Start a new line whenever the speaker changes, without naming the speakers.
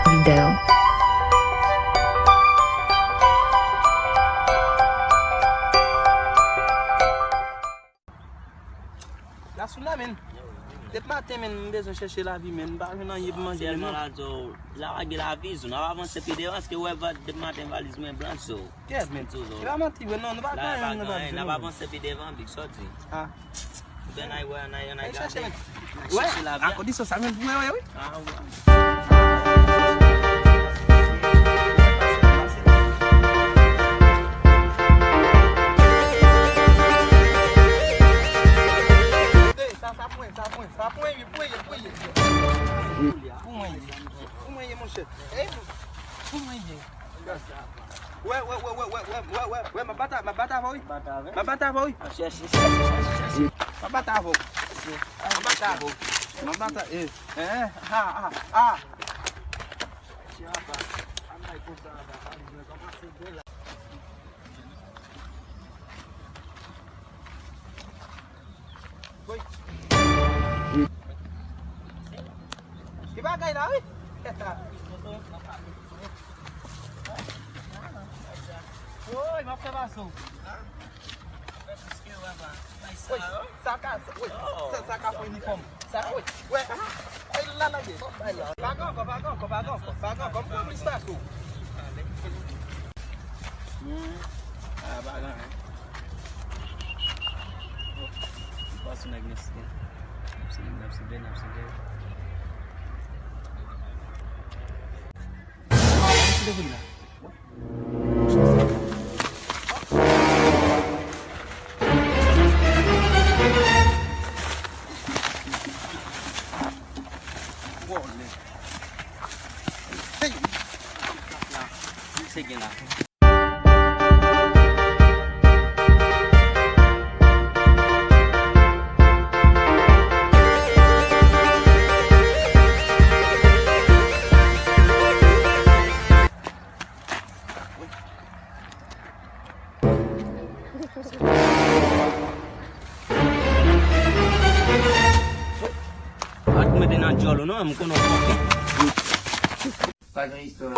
wideo.
La sou la men. Det matin men besoin chercher la vie men. Ba nan yeb manger
Seulement
men.
là, la règle la vie, on va avancer puis devant parce que ouais va de matin valise moins blanche so.
Yes men.
Toujours.
Tu vas mentir non, ne va
Là
pas
on va avancer puis devant big sorti.
Ah.
Ben ay ouais on a
Allez chercher men.
chercher la
Ah,
vie.
on dit ça men. Oui.
Ah ouais.
Ça point, Pour moi, mon chef. Pour moi, Ouais, ma bata va oui. Ma bata va oui.
Cherche.
Ma bata va. Ma bata, Di bagay na oui. Oi, ma fè baso. Oui, ça casse uniforme. Ça, oui. Ouais. Là, Pas encore. Comme pour l'histoire.
Ah bagan. Posso negociar. Não precisa bem. Sige na. At mo din ang jolo no, am ko no.
Faz uma história.